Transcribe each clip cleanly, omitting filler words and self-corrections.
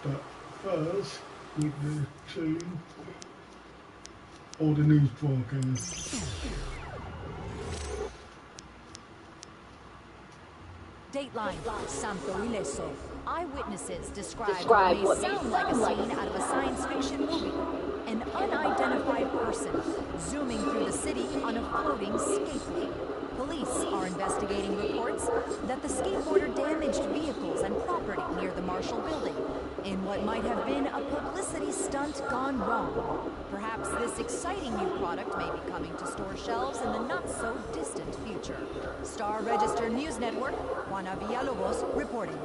But first, with the tune or the news broadcast. Dateline, Santo Ileso. Eyewitnesses describe what may sound like a scene out of a science fiction movie. An unidentified person zooming through the city on a floating skateboard. Police are investigating reports that the skateboarder damaged vehicles and property near the Marshall building in what might have been a publicity stunt gone wrong. Perhaps this exciting new product may be coming to store shelves in the not-so-distant future. Star Register News Network, Juana Villalobos reporting.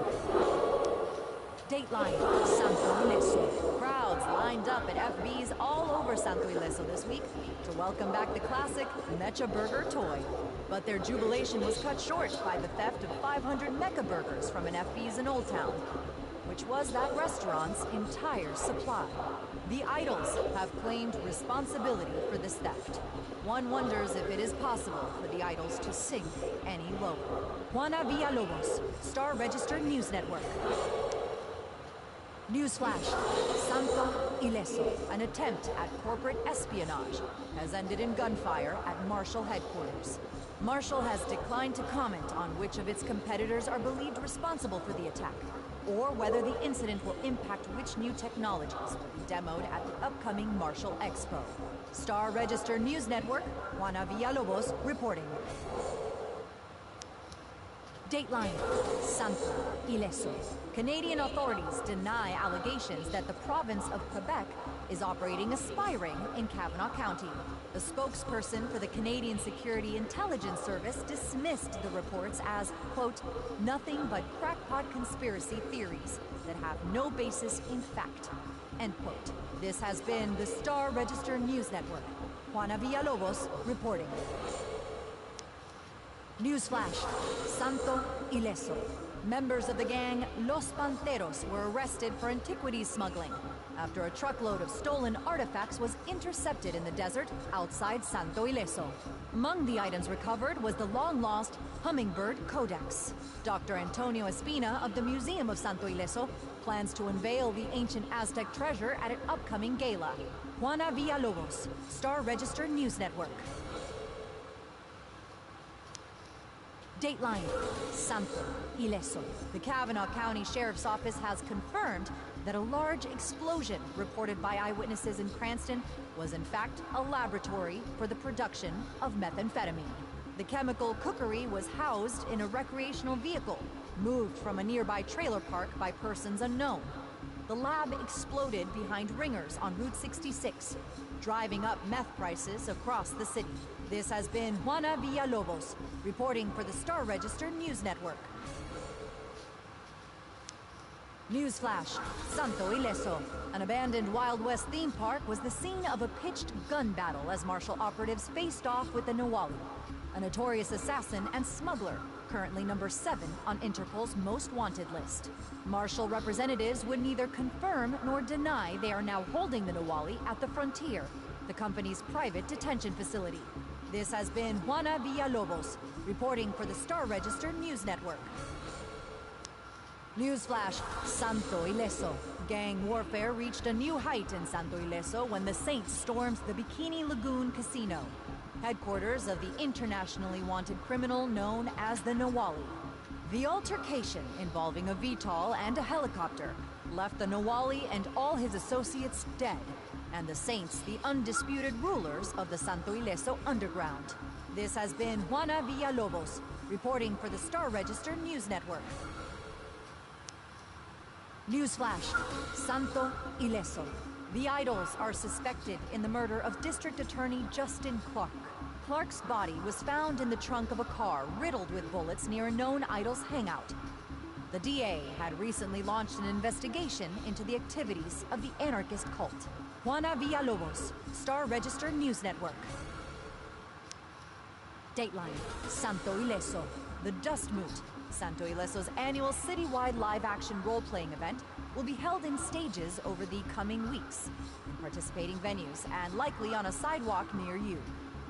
Dateline, Santo Ileso. Crowds lined up at FBs all over Santo Ileso this week to welcome back the classic Mecha Burger toy. But their jubilation was cut short by the theft of 500 Mecha Burgers from an FB's in Old Town, which was that restaurant's entire supply. The Idols have claimed responsibility for this theft. One wonders if it is possible for the Idols to sink any lower. Juana Villalobos, Star Register News Network. Newsflash, Santo Ileso, an attempt at corporate espionage, has ended in gunfire at Marshall headquarters. Marshall has declined to comment on which of its competitors are believed responsible for the attack, or whether the incident will impact which new technologies will be demoed at the upcoming Marshall Expo. Star Register News Network, Juana Villalobos reporting. Dateline, Santo Ileso. Canadian authorities deny allegations that the province of Quebec is operating a spy ring in Kavanaugh County. The spokesperson for the Canadian Security Intelligence Service dismissed the reports as, quote, nothing but crackpot conspiracy theories that have no basis in fact, end quote. This has been the Star Register News Network. Juana Villalobos reporting. Newsflash, Santo Ileso. Members of the gang Los Panteros were arrested for antiquities smuggling after a truckload of stolen artifacts was intercepted in the desert outside Santo Ileso. Among the items recovered was the long-lost Hummingbird Codex. Dr. Antonio Espina of the Museum of Santo Ileso plans to unveil the ancient Aztec treasure at an upcoming gala. Juana Villalobos, Star Register News Network. Dateline, Santo Ileso. The Kavanaugh County Sheriff's Office has confirmed that a large explosion reported by eyewitnesses in Cranston was in fact a laboratory for the production of methamphetamine. The chemical cookery was housed in a recreational vehicle, moved from a nearby trailer park by persons unknown. The lab exploded behind ringers on Route 66, driving up meth prices across the city. This has been Juana Villalobos, reporting for the Star Register News Network. Newsflash, Santo Ileso. An abandoned Wild West theme park was the scene of a pitched gun battle as martial operatives faced off with the Nawali, a notorious assassin and smuggler, currently number 7 on Interpol's most wanted list. Marshall representatives would neither confirm nor deny they are now holding the Nawali at the Frontier, the company's private detention facility. This has been Juana Villalobos, reporting for the Star Register News Network. Newsflash, Santo Ileso. Gang warfare reached a new height in Santo Ileso when the Saints stormed the Bikini Lagoon Casino, headquarters of the internationally wanted criminal known as the Nawali. The altercation, involving a VTOL and a helicopter, left the Nawali and all his associates dead, and the Saints the undisputed rulers of the Santo Ileso underground. This has been Juana Villalobos, reporting for the Star Register News Network. Newsflash, Santo Ileso. The Idols are suspected in the murder of District Attorney Justin Clark. Clark's body was found in the trunk of a car riddled with bullets near a known Idols hangout. The DA had recently launched an investigation into the activities of the anarchist cult. Juana Villalobos, Star Register News Network. Dateline, Santo Ileso. The Dust Moot, Santo Ileso's annual citywide live-action role-playing event, will be held in stages over the coming weeks, in participating venues and likely on a sidewalk near you.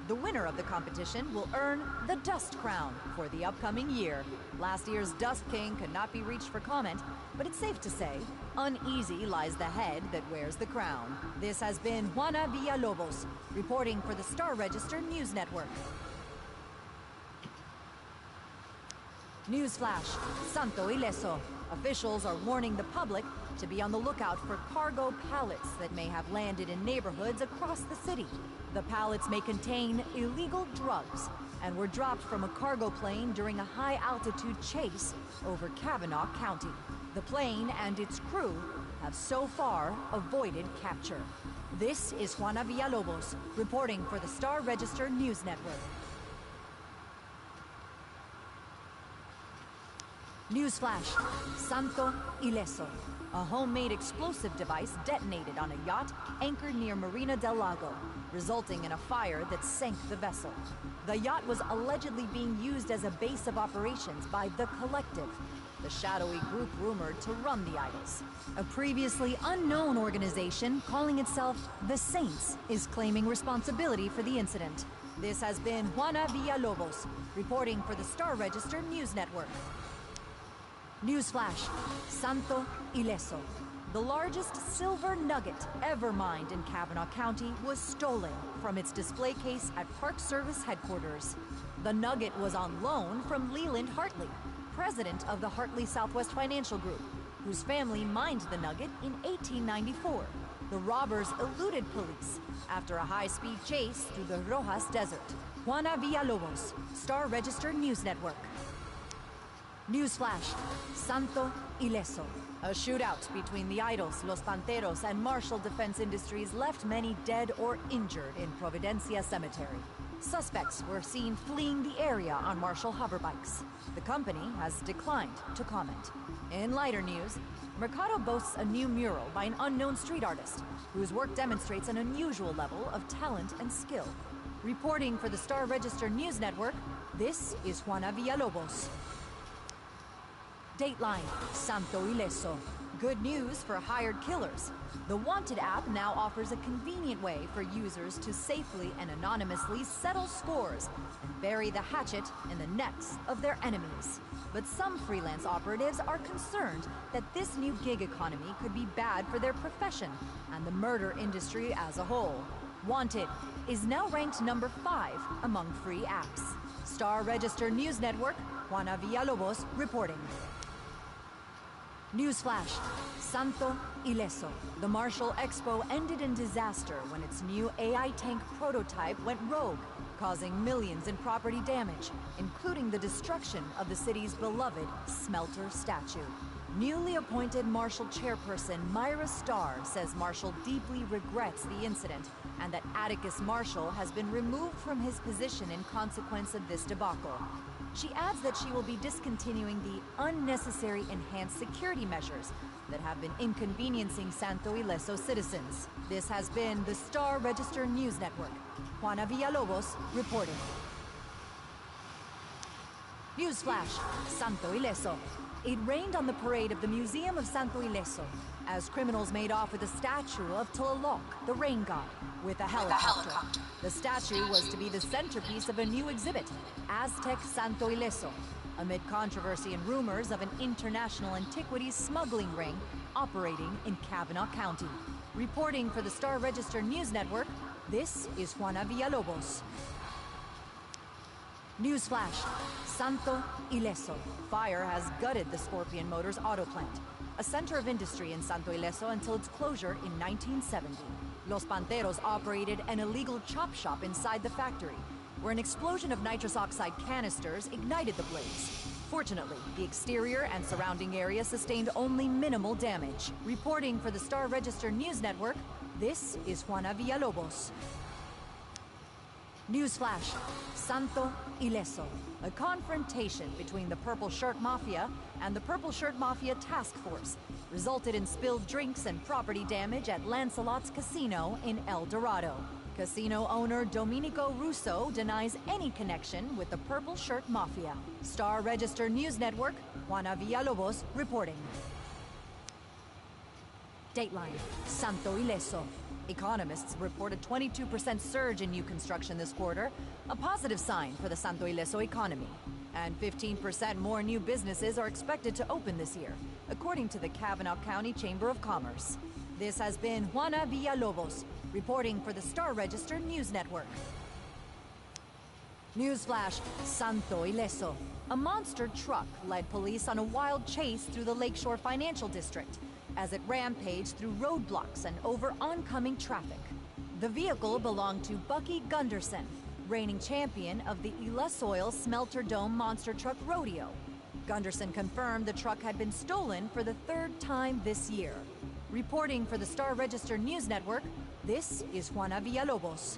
The winner of the competition will earn the Dust Crown for the upcoming year. Last year's Dust King could not be reached for comment, but it's safe to say Uneasy lies the head that wears the crown. This has been Juana Villalobos, reporting for the Star Register News Network. Newsflash, Santo Ileso. Officials are warning the public to be on the lookout for cargo pallets that may have landed in neighborhoods across the city. The pallets may contain illegal drugs and were dropped from a cargo plane during a high-altitude chase over Kavanaugh County. The plane and its crew have so far avoided capture. This is Juana Villalobos, reporting for the Star Register News Network. Newsflash, Santo Ileso. A homemade explosive device detonated on a yacht anchored near Marina del Lago, resulting in a fire that sank the vessel. The yacht was allegedly being used as a base of operations by The Collective, the shadowy group rumored to run the idols. A previously unknown organization calling itself the Saints is claiming responsibility for the incident. This has been Juana Villalobos, reporting for the Star Register News Network. Newsflash, Santo Ileso. The largest silver nugget ever mined in Kavanaugh County was stolen from its display case at Park Service headquarters. The nugget was on loan from Leland Hartley, president of the Hartley Southwest Financial Group, whose family mined the nugget in 1894. The robbers eluded police after a high-speed chase through the Rojas Desert. Juana Villalobos, Star Register News Network. Newsflash, Santo Ileso. A shootout between the idols, Los Panteros, and Marshall Defense Industries left many dead or injured in Providencia Cemetery. Suspects were seen fleeing the area on Marshall hoverbikes. The company has declined to comment. In lighter news, Mercado boasts a new mural by an unknown street artist, whose work demonstrates an unusual level of talent and skill. Reporting for the Star Register News Network, this is Juana Villalobos. Dateline, Santo Ileso. Good news for hired killers. The Wanted app now offers a convenient way for users to safely and anonymously settle scores and bury the hatchet in the necks of their enemies. But some freelance operatives are concerned that this new gig economy could be bad for their profession and the murder industry as a whole. Wanted is now ranked number 5 among free apps. Star Register News Network, Juana Villalobos reporting. Newsflash, Santo Ileso. The Marshall Expo ended in disaster when its new AI tank prototype went rogue, causing millions in property damage, including the destruction of the city's beloved smelter statue. Newly appointed Marshall chairperson Myra Starr says Marshall deeply regrets the incident and that Atticus Marshall has been removed from his position in consequence of this debacle. She adds that she will be discontinuing the unnecessary enhanced security measures that have been inconveniencing Santo Ileso citizens. This has been the Star Register News Network. Juana Villalobos reporting. Newsflash, Santo Ileso. It rained on the parade of the Museum of Santo Ileso as criminals made off with a statue of Tlaloc, the rain god, with a helicopter. The statue was to be the centerpiece of a new exhibit, Aztec Santo Ileso, amid controversy and rumors of an international antiquities smuggling ring operating in Kavanaugh County. Reporting for the Star Register News Network, this is Juana Villalobos. Newsflash, Santo Ileso. Fire has gutted the Scorpion Motors auto plant, a center of industry in Santo Ileso until its closure in 1970. Los Panteros operated an illegal chop shop inside the factory, where an explosion of nitrous oxide canisters ignited the blaze. Fortunately, the exterior and surrounding area sustained only minimal damage. Reporting for the Star Register News Network, this is Juana Villalobos. Newsflash, Santo Ileso. A confrontation between the Purple Shirt Mafia and the Purple Shirt Mafia Task Force resulted in spilled drinks and property damage at Lancelot's Casino in El Dorado. Casino owner Domenico Russo denies any connection with the Purple Shirt Mafia. Star Register News Network, Juana Villalobos reporting. Dateline, Santo Ileso. Economists report a 22% surge in new construction this quarter, a positive sign for the Santo Ileso economy. And 15% more new businesses are expected to open this year, according to the Kavanaugh County Chamber of Commerce. This has been Juana Villalobos, reporting for the Star Register News Network. Newsflash, Santo Ileso. A monster truck led police on a wild chase through the Lakeshore Financial District as it rampaged through roadblocks and over oncoming traffic. The vehicle belonged to Bucky Gunderson, reigning champion of the Ilasoil Smelter Dome Monster Truck Rodeo. Gunderson confirmed the truck had been stolen for the third time this year. Reporting for the Star Register News Network, this is Juana Villalobos.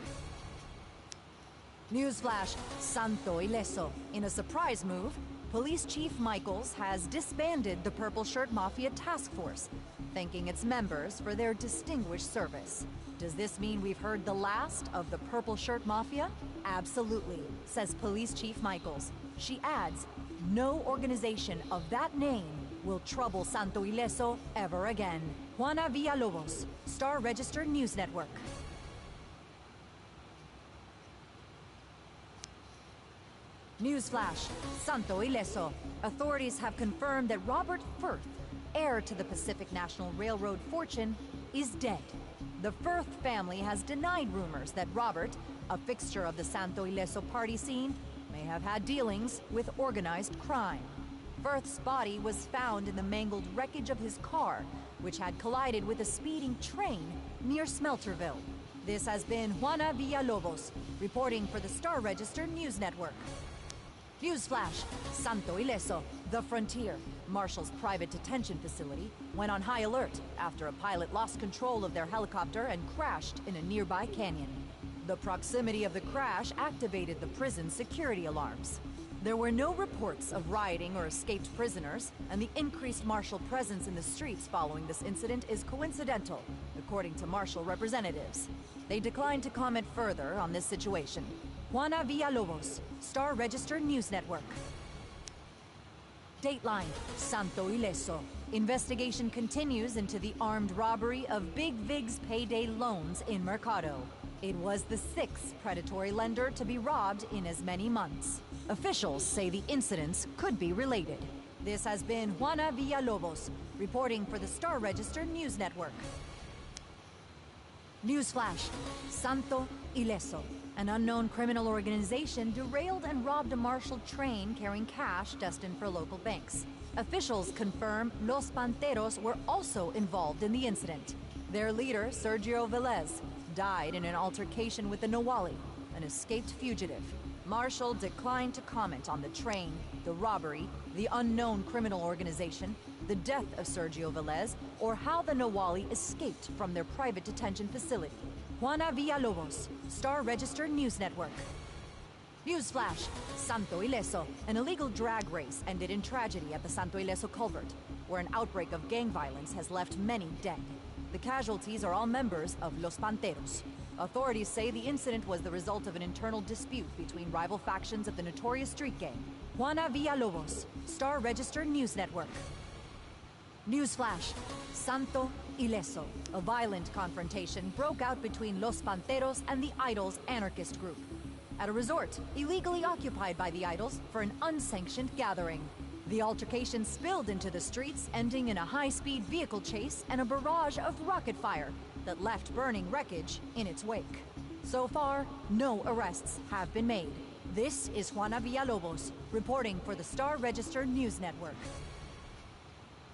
Newsflash, Santo Ileso. In a surprise move, Police Chief Michaels has disbanded the Purple Shirt Mafia Task Force, thanking its members for their distinguished service. Does this mean we've heard the last of the Purple Shirt Mafia? Absolutely, says Police Chief Michaels. She adds, no organization of that name will trouble Santo Ileso ever again. Juana Villalobos, Star Register News Network. Newsflash, Santo Ileso. Authorities have confirmed that Robert Firth, heir to the Pacific National Railroad fortune, is dead. The Firth family has denied rumors that Robert, a fixture of the Santo Ileso party scene, may have had dealings with organized crime. Firth's body was found in the mangled wreckage of his car, which had collided with a speeding train near Smelterville. This has been Juana Villalobos, reporting for the Star Register News Network. Newsflash, Santo Ileso, the Frontier, Marshall's private detention facility, went on high alert after a pilot lost control of their helicopter and crashed in a nearby canyon. The proximity of the crash activated the prison's security alarms. There were no reports of rioting or escaped prisoners, and the increased Marshall presence in the streets following this incident is coincidental, according to Marshall representatives. They declined to comment further on this situation. Juana Villalobos, Star Register News Network. Dateline, Santo Ileso. Investigation continues into the armed robbery of Big Vig's payday loans in Mercado. It was the sixth predatory lender to be robbed in as many months. Officials say the incidents could be related. This has been Juana Villalobos, reporting for the Star Register News Network. Newsflash, Santo Ileso. An unknown criminal organization derailed and robbed a Marshall train carrying cash destined for local banks. Officials confirm Los Panteros were also involved in the incident. Their leader, Sergio Velez, died in an altercation with the Nawali, an escaped fugitive. Marshall declined to comment on the train, the robbery, the unknown criminal organization, the death of Sergio Velez, or how the Nawali escaped from their private detention facility. Juana Villalobos, Star Register News Network. Newsflash, Santo Ileso. An illegal drag race ended in tragedy at the Santo Ileso culvert, where an outbreak of gang violence has left many dead. The casualties are all members of Los Panteros. Authorities say the incident was the result of an internal dispute between rival factions of the notorious street gang. Juana Villalobos, Star Register News Network. Newsflash, Santo Ileso. A violent confrontation broke out between Los Panteros and the Idols anarchist group at a resort illegally occupied by the Idols for an unsanctioned gathering. The altercation spilled into the streets, ending in a high-speed vehicle chase and a barrage of rocket fire that left burning wreckage in its wake. So far, no arrests have been made. This is Juana Villalobos, reporting for the Star Register News Network.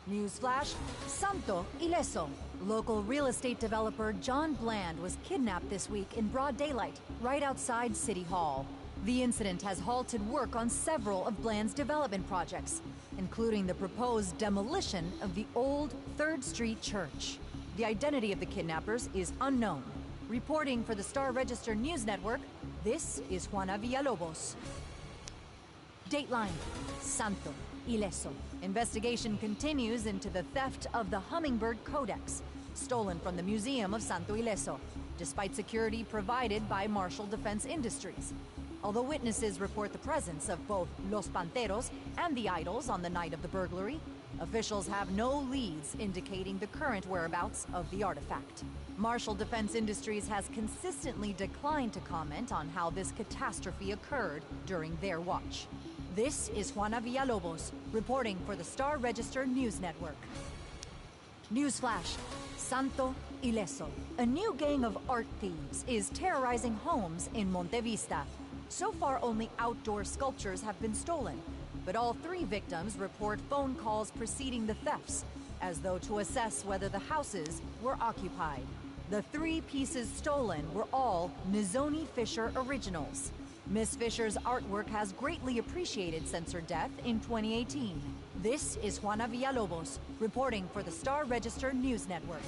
Newsflash, Santo Ileso. Local real estate developer John Bland was kidnapped this week in broad daylight, right outside City Hall. The incident has halted work on several of Bland's development projects, including the proposed demolition of the old 3rd Street Church. The identity of the kidnappers is unknown. Reporting for the Star Register News Network, this is Juana Villalobos. Dateline, Santo Ileso. Investigation continues into the theft of the Hummingbird Codex, stolen from the Museum of Santo Ileso, despite security provided by Marshall Defense Industries. Although witnesses report the presence of both Los Panteros and the Idols on the night of the burglary, officials have no leads indicating the current whereabouts of the artifact. Marshall Defense Industries has consistently declined to comment on how this catastrophe occurred during their watch. This is Juana Villalobos, reporting for the Star Register News Network. Newsflash, Santo Ileso. A new gang of art thieves is terrorizing homes in Montevista. So far, only outdoor sculptures have been stolen, but all 3 victims report phone calls preceding the thefts, as though to assess whether the houses were occupied. The 3 pieces stolen were all Nizoni Fisher originals. Miss Fisher's artwork has greatly appreciated since her death in 2018. This is Juana Villalobos, reporting for the Star Register News Network.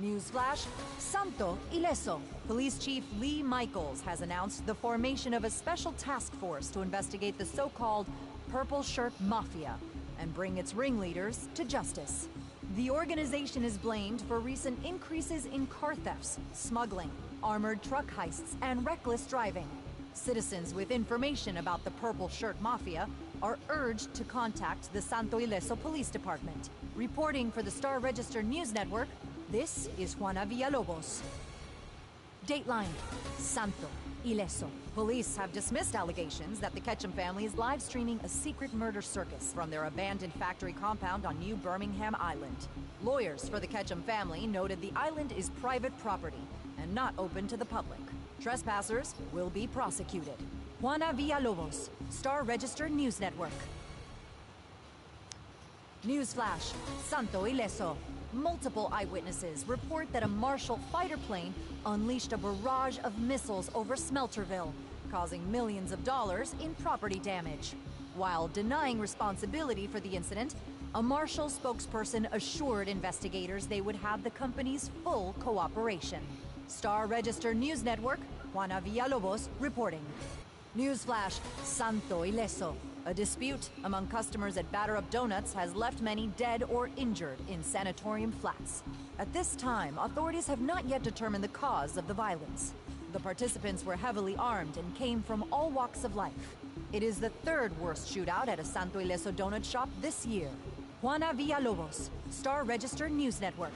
Newsflash, Santo Ileso. Police Chief Lee Michaels has announced the formation of a special task force to investigate the so-called Purple Shirt Mafia and bring its ringleaders to justice. The organization is blamed for recent increases in car thefts, smuggling, armored truck heists, and reckless driving. Citizens with information about the Purple Shirt Mafia are urged to contact the Santo Ileso Police Department. Reporting for the Star Register News Network, this is Juana Villalobos. Dateline, Santo Ileso. Police have dismissed allegations that the Ketchum family is live streaming a secret murder circus from their abandoned factory compound on New Birmingham Island. Lawyers for the Ketchum family noted the island is private property and not open to the public. Trespassers will be prosecuted. Juana Villalobos, Star Register News Network. Newsflash, Santo Ileso. Multiple eyewitnesses report that a Marshall fighter plane unleashed a barrage of missiles over Smelterville, causing millions of dollars in property damage. While denying responsibility for the incident, a Marshall spokesperson assured investigators they would have the company's full cooperation. Star Register News Network, Juana Villalobos reporting. Newsflash, Santo Ileso. A dispute among customers at Batter Up Donuts has left many dead or injured in sanatorium flats. At this time, authorities have not yet determined the cause of the violence. The participants were heavily armed and came from all walks of life. It is the 3rd worst shootout at a Santo Ileso donut shop this year. Juana Villalobos, Star Register News Network.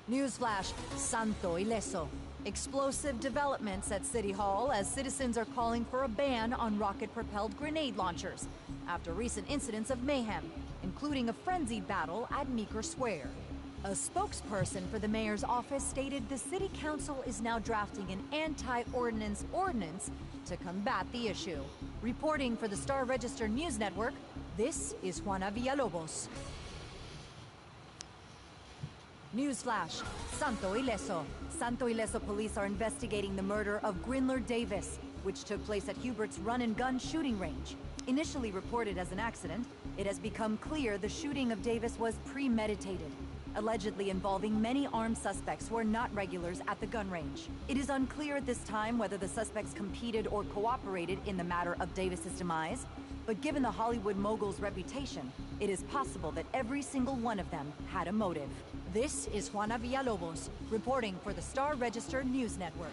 Newsflash, Santo Ileso. Explosive developments at City Hall as citizens are calling for a ban on rocket-propelled grenade launchers after recent incidents of mayhem, including a frenzied battle at Meeker Square. A spokesperson for the mayor's office stated the city council is now drafting an anti-ordnance ordinance to combat the issue. Reporting for the Star Register News Network, this is Juana Villalobos. Newsflash, Santo Ileso. Santo Ileso police are investigating the murder of Grinler Davis, which took place at Hubert's run-and-gun shooting range. Initially reported as an accident, it has become clear the shooting of Davis was premeditated, allegedly involving many armed suspects who are not regulars at the gun range. It is unclear at this time whether the suspects competed or cooperated in the matter of Davis's demise, but given the Hollywood mogul's reputation, it is possible that every single one of them had a motive. This is Juana Villalobos, reporting for the Star Register News Network.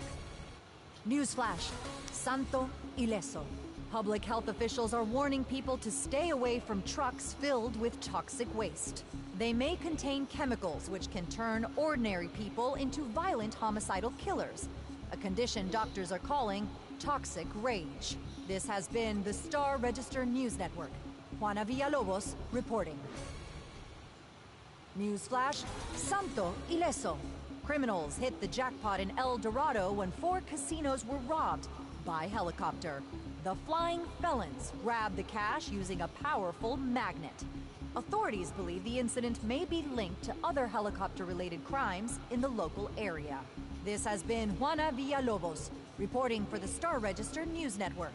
Newsflash, Santo Ileso. Public health officials are warning people to stay away from trucks filled with toxic waste. They may contain chemicals which can turn ordinary people into violent homicidal killers, a condition doctors are calling toxic rage. This has been the Star Register News Network. Juana Villalobos reporting. Newsflash, Santo Ileso. Criminals hit the jackpot in El Dorado when 4 casinos were robbed by helicopter. The flying felons grabbed the cash using a powerful magnet. Authorities believe the incident may be linked to other helicopter-related crimes in the local area. This has been Juana Villalobos, reporting for the Star Register News Network.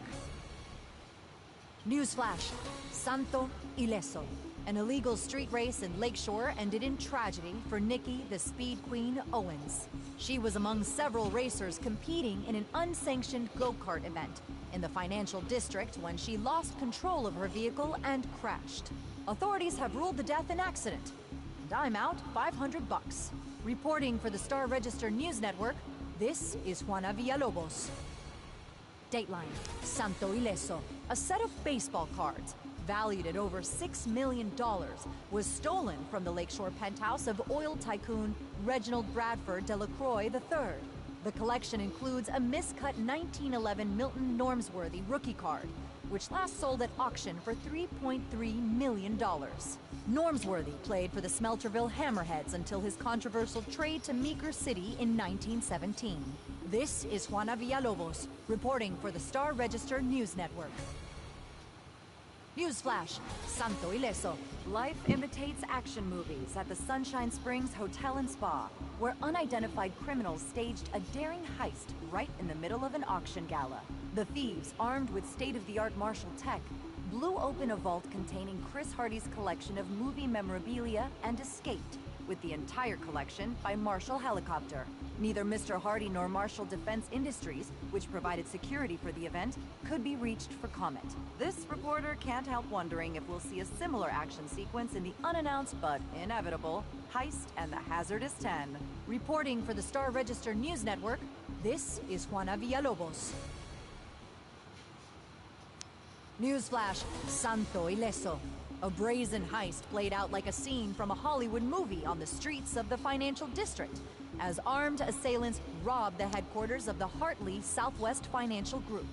Newsflash, Santo Ileso. An illegal street race in Lakeshore ended in tragedy for Nikki, the Speed Queen Owens. She was among several racers competing in an unsanctioned go-kart event in the financial district when she lost control of her vehicle and crashed. Authorities have ruled the death an accident. And I'm out $500. Reporting for the Star Register News Network, this is Juana Villalobos. Dateline, Santo Ileso. A set of baseball cards valued at over $6 million, was stolen from the Lakeshore penthouse of oil tycoon Reginald Bradford Delacroix III. The collection includes a miscut 1911 Milton Normsworthy rookie card, which last sold at auction for $3.3 million. Normsworthy played for the Smelterville Hammerheads until his controversial trade to Meeker City in 1917. This is Juana Villalobos, reporting for the Star Register News Network. Newsflash, Santo Ileso. Life imitates action movies at the Sunshine Springs Hotel and Spa, where unidentified criminals staged a daring heist right in the middle of an auction gala. The thieves, armed with state-of-the-art martial tech, blew open a vault containing Chris Hardy's collection of movie memorabilia and escaped, with the entire collection by Marshall Helicopter. Neither Mr. Hardy nor Marshall Defense Industries, which provided security for the event, could be reached for comment. This reporter can't help wondering if we'll see a similar action sequence in the unannounced but inevitable Heist and the Hazardous 10. Reporting for the Star Register News Network, this is Juana Villalobos. Newsflash, Santo Ileso. A brazen heist played out like a scene from a Hollywood movie on the streets of the financial district, as armed assailants robbed the headquarters of the Hartley Southwest Financial Group.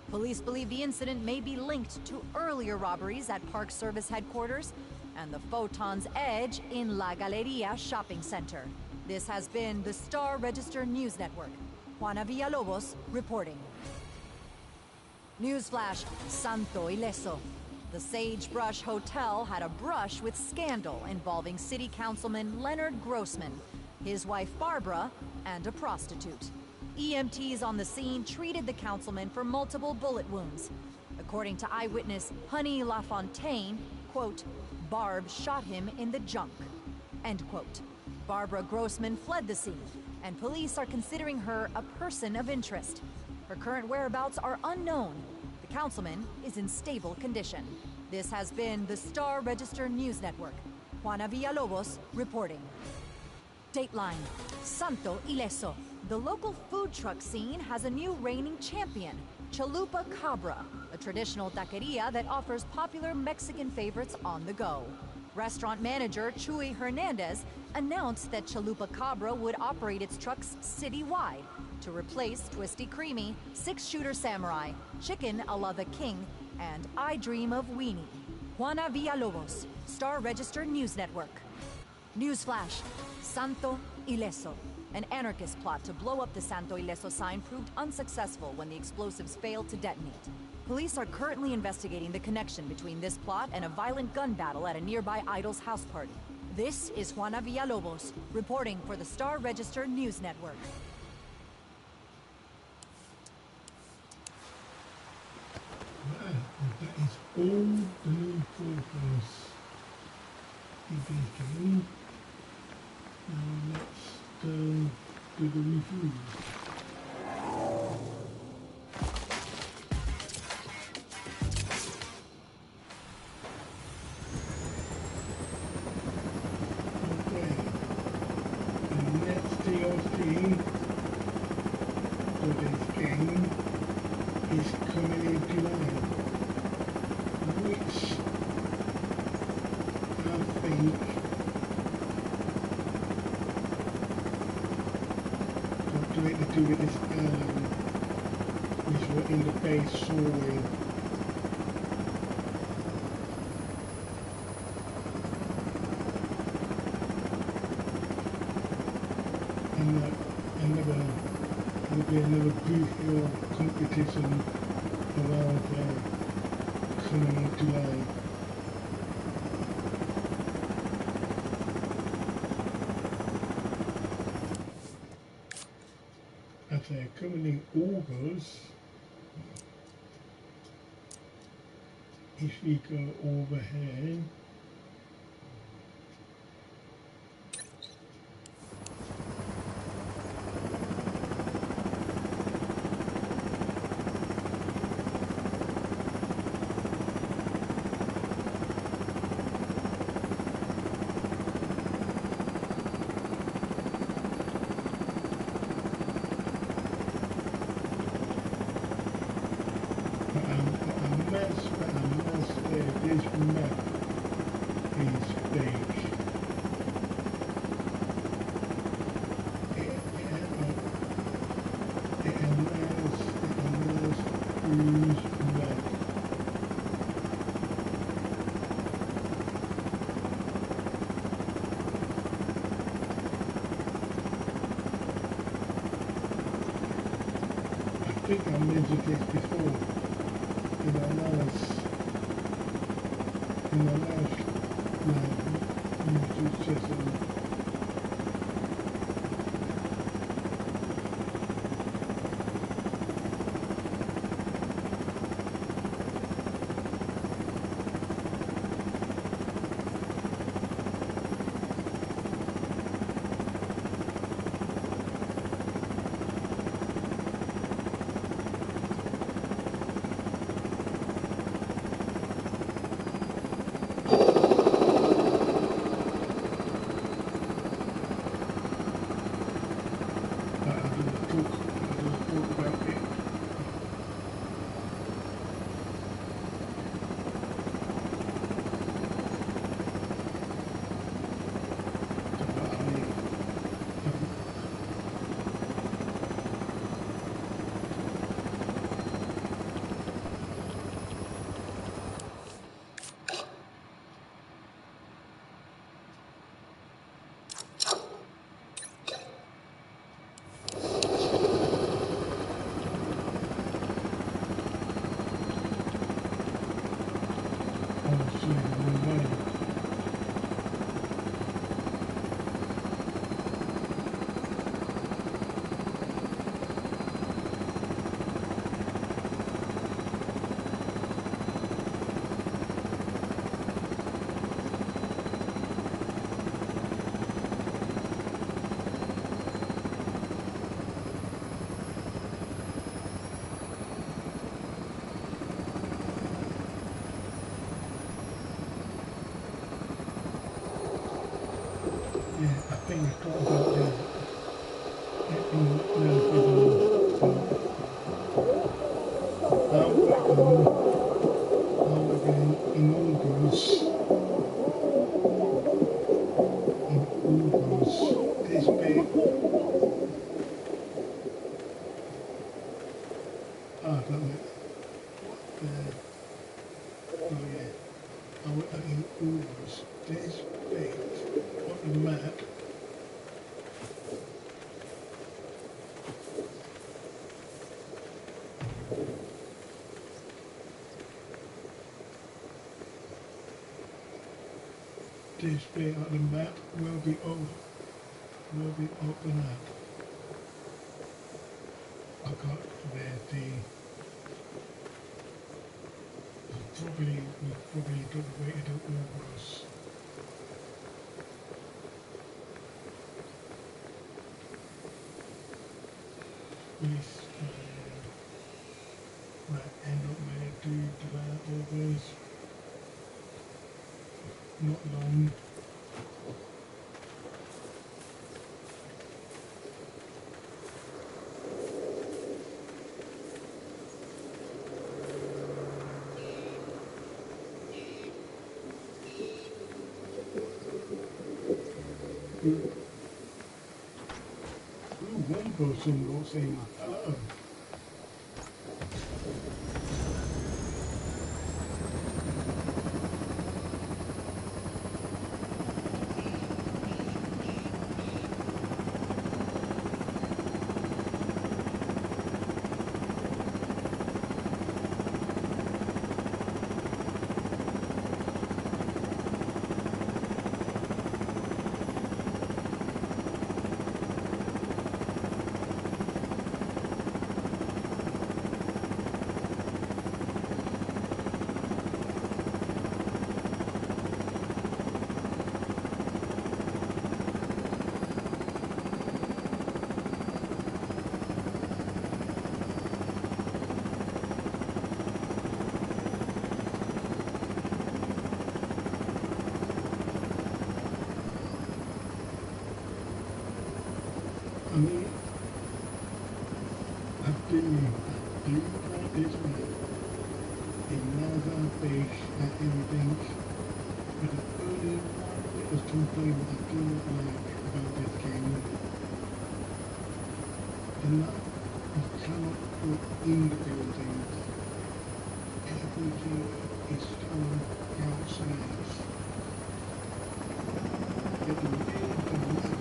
Police believe the incident may be linked to earlier robberies at Park Service headquarters and the Photon's Edge in La Galeria Shopping Center. This has been the Star Register News Network. Juana Villalobos reporting. Newsflash, Santo Ileso. The Sagebrush Hotel had a brush with scandal involving City Councilman Leonard Grossman, his wife Barbara, and a prostitute. EMTs on the scene treated the councilman for multiple bullet wounds. According to eyewitness Honey LaFontaine, quote, Barb shot him in the junk, end quote. Barbara Grossman fled the scene, and police are considering her a person of interest. Her current whereabouts are unknown. The councilman is in stable condition. This has been the Star Register News Network. Juana Villalobos reporting. Dateline, Santo Ileso. The local food truck scene has a new reigning champion, Chalupa Cabra, a traditional taqueria that offers popular Mexican favorites on the go. Restaurant manager Chuy Hernandez announced that Chalupa Cabra would operate its trucks citywide to replace Twisty Creamy, Six-Shooter Samurai, Chicken a la the King, and I Dream of Weenie. Juana Villalobos, Star Register News Network. Newsflash, Santo Ileso. An anarchist plot to blow up the Santo Ileso sign proved unsuccessful when the explosives failed to detonate. Police are currently investigating the connection between this plot and a violent gun battle at a nearby idol's house party. This is Juana Villalobos, reporting for the Star Register News Network. That is all the new forecasts you've been getting. Now let's do the review. Okay, the next DLC for this game is coming in July, which I think got directly to do with this which were in the base soil. And there'll be another booth or competition around coming in July. Okay, coming in August, if we go over here, this map think I mentioned this before in our last YouTube session. I think I thought about in August, this big, I don't know, in August, this big, on the map, this bit on the map will be open up. I got where we probably got the way to do August. This might end up where to develop August. Not long. One person will say hello. I mean, I do like this one. It knows our fish and everything. But the only little complaint I do not like about this game, the lot you cannot put in the buildings. Everything is shown outside. It really doesn't.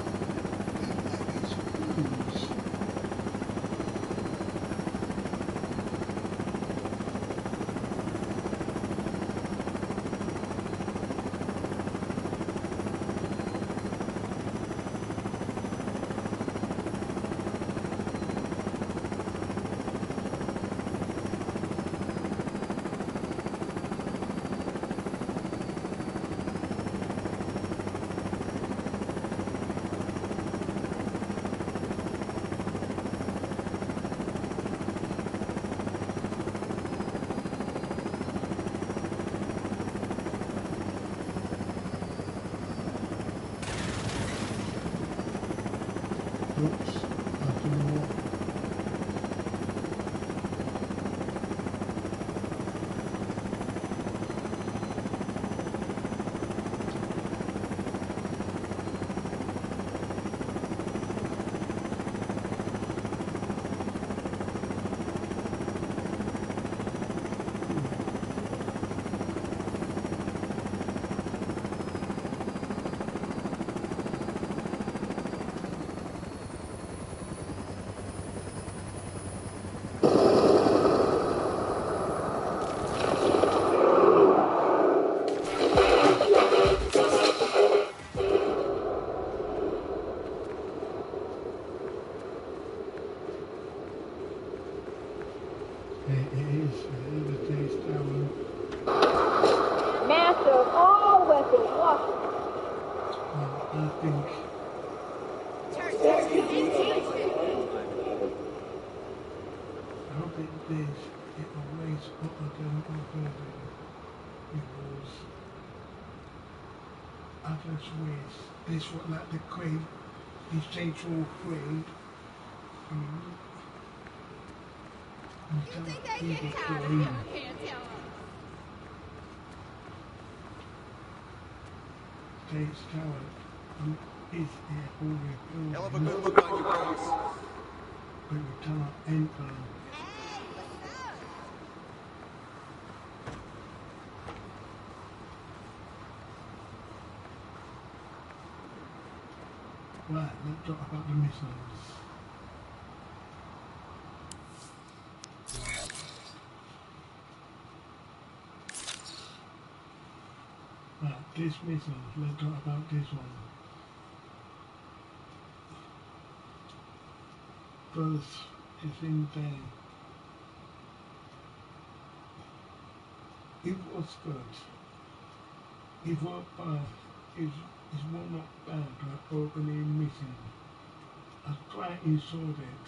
Oops, I don't know what. It is the taste tower. Master of all weapons, walk. I think I hope it always upper than because others ways this what like the crane, the central crane. States Tower is there already Hell of a good look on you, boys. but you cannot enter. Right, let's talk about the missiles. Right, this missile, let's talk about this one. First, it's in there. It was good. It was bad. It's one not bad, but opening missing. I quite enjoyed it.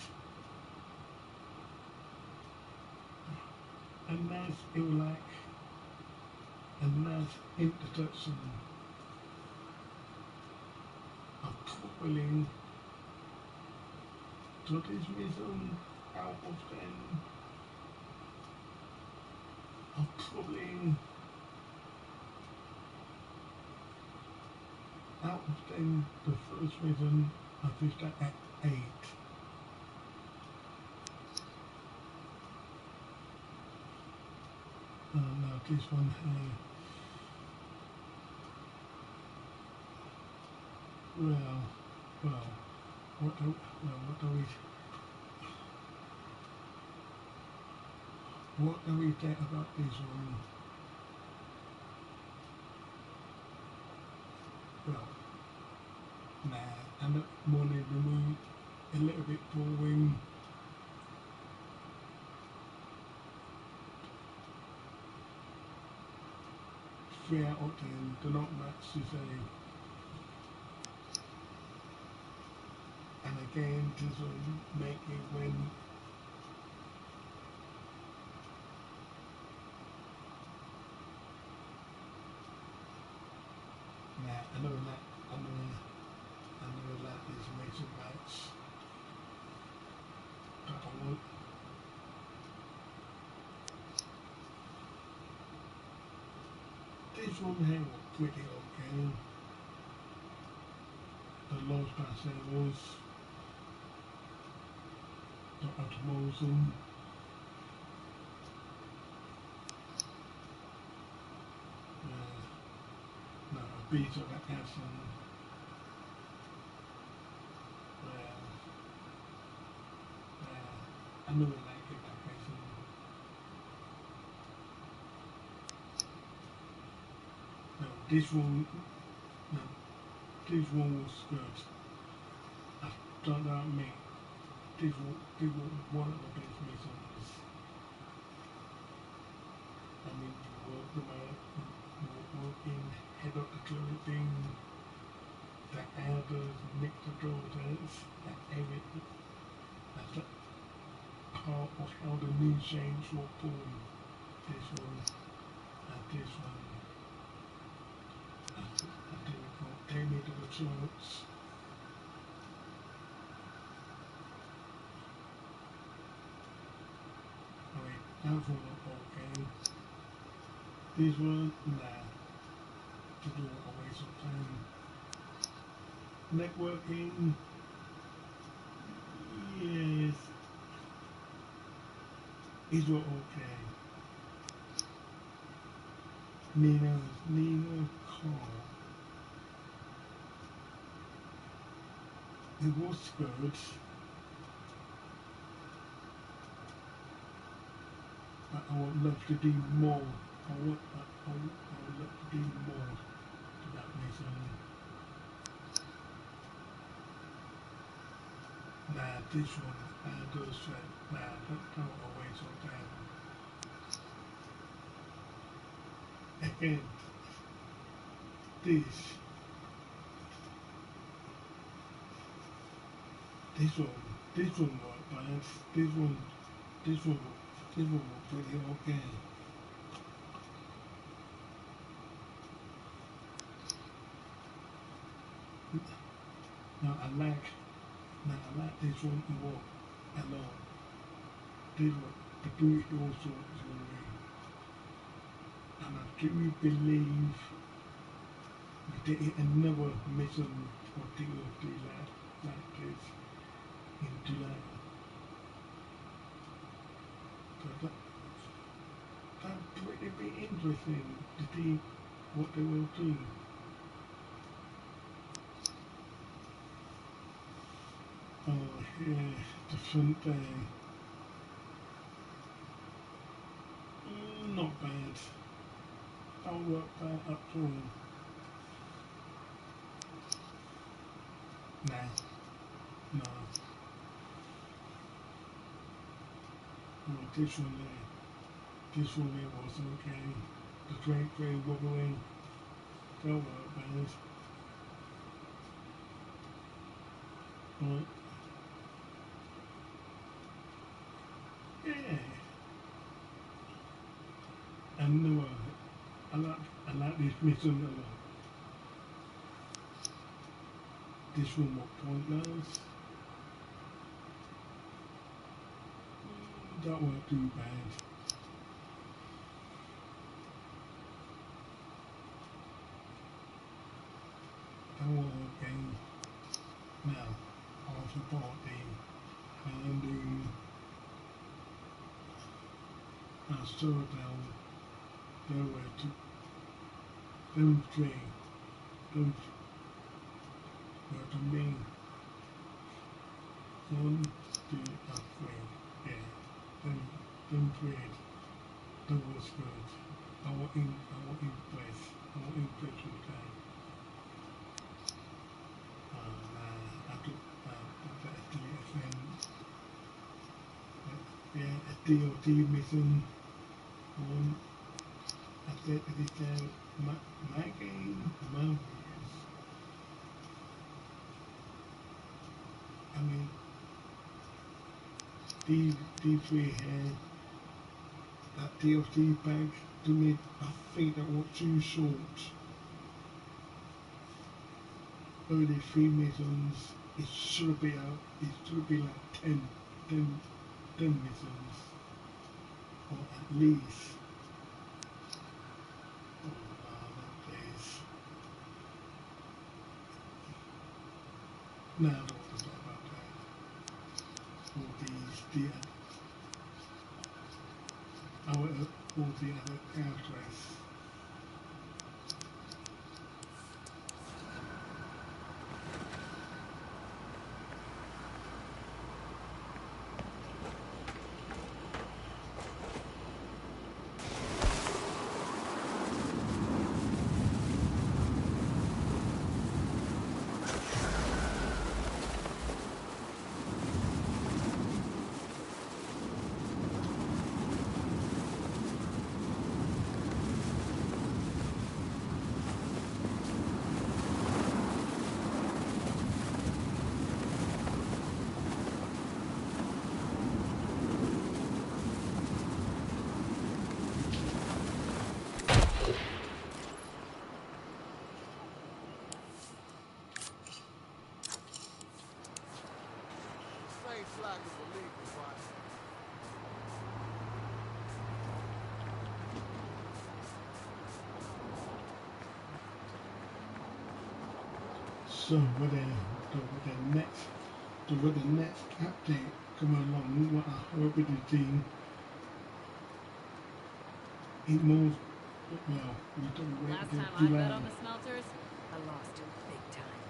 And nice, it was like a nice introduction of coupling to this mission out of 10 of coupling out of 10 the first mission I fished at 8. Now this one here. Well, what do we think about this one? Well, I'm not wanting to move a little bit forward. 3 out of 10, they're not much to say. And again, to sort of make it when I know that is amazing match. But I want this one here was pretty okay. The lost pass there was not optimism. No, a beat of that acid. I know I like it that acid. No, this one was good. I don't know what I mean. This was one of the best missions. I mean, you were working, head up the clothing, the elders, Nick the daughters, and everything. That's the part of how the new Saints were born. This one, and this one. I didn't call Tammy to the church. That's one okay. This one, nah. Just a waste of time. Networking, yes. These were okay. Nina Call. It was good, but I would love to do more. I would love to do more to that mission. Nah, this one, goes straight. Nah, don't waste your time. Again, this one, this one was bad. This one, this one was pretty okay. Now I like this one more a lot. This one, the boost also is really, and I do believe we did another mission for DOD like this in July. So that'd pretty be interesting to see what they will do. Oh yeah, the front day. Not bad. Don't work bad at all. Nah, no. Oh, this one there was okay. The great wobbling. Don't work bad. But yeah. And no, I like this mission a lot. This one what pointless. That wasn't too bad. That was okay. Now, after party, and I saw down there were those three, those were the main one, two, and three. Yeah, them three, that was good. I was impressed. I was impressed with that. I took a DOT mission one. I said it is my game, my rules. I mean, these three had that DOT bag to me. I think that was too short. Early three missions, it should be out. It should be like 10 missions, or at least. Oh, that days. No, I don't want to talk about that. All these, all the other characters. Saints like is illegal, right? So with the next update come along, what I hope it is seeing it more well, we don't wait Last until time I July. bet on the smelters, I lost big time.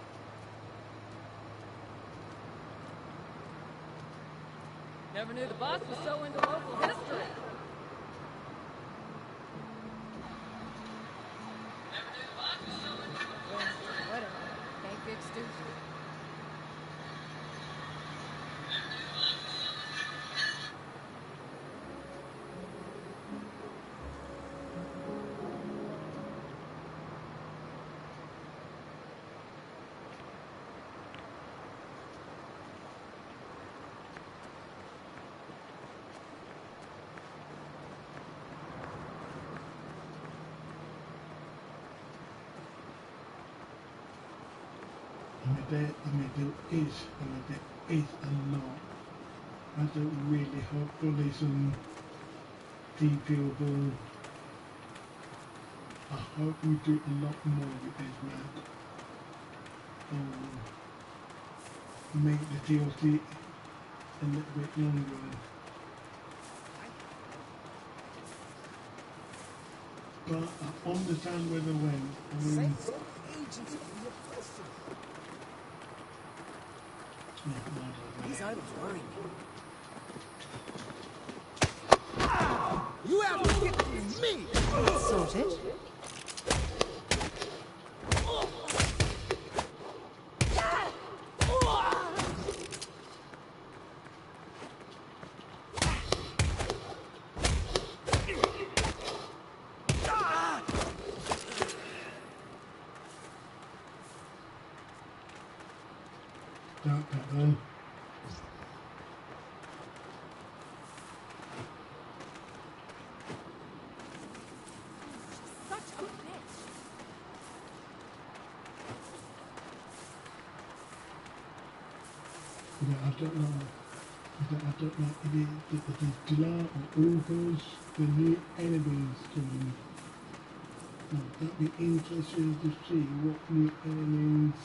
Never knew the boss was so into local history. Whatever. Can't fix stupid. There is a lot. I don't really hopefully some detailable. I hope we do a lot more with this map. Make the DLC a little bit longer. But I understand where they went. I mean, Saints and agents of the oppressor. These items worry me. You have to get through me! Sorted. Such a bitch. I don't know. I don't know if it is Gila or Ulvers, the new enemies coming. Now, that'd be interesting to see what new enemies.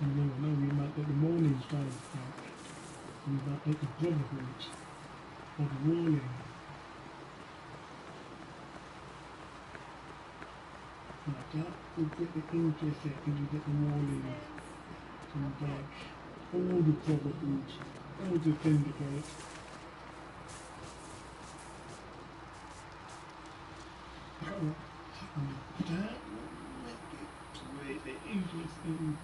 You never know, we might get the morning star back. We might get the Brotherhood or the Warning. Now that would get the interesting if we get the Warning come back. All the Brotherhoods, all the Syndicate. That will make it really interesting.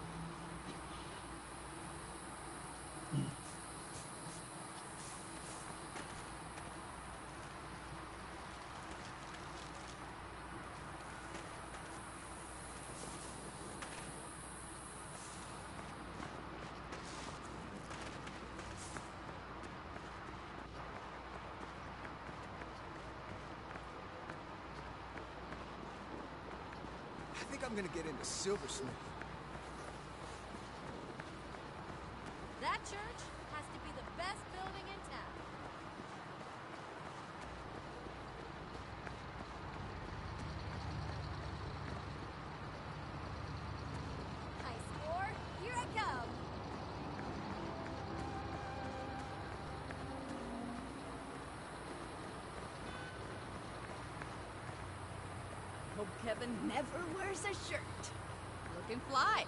I think I'm gonna get into silversmith. That church has to be the best building in town. High score, here I come. Hope Kevin never wears a shirt. Looking fly.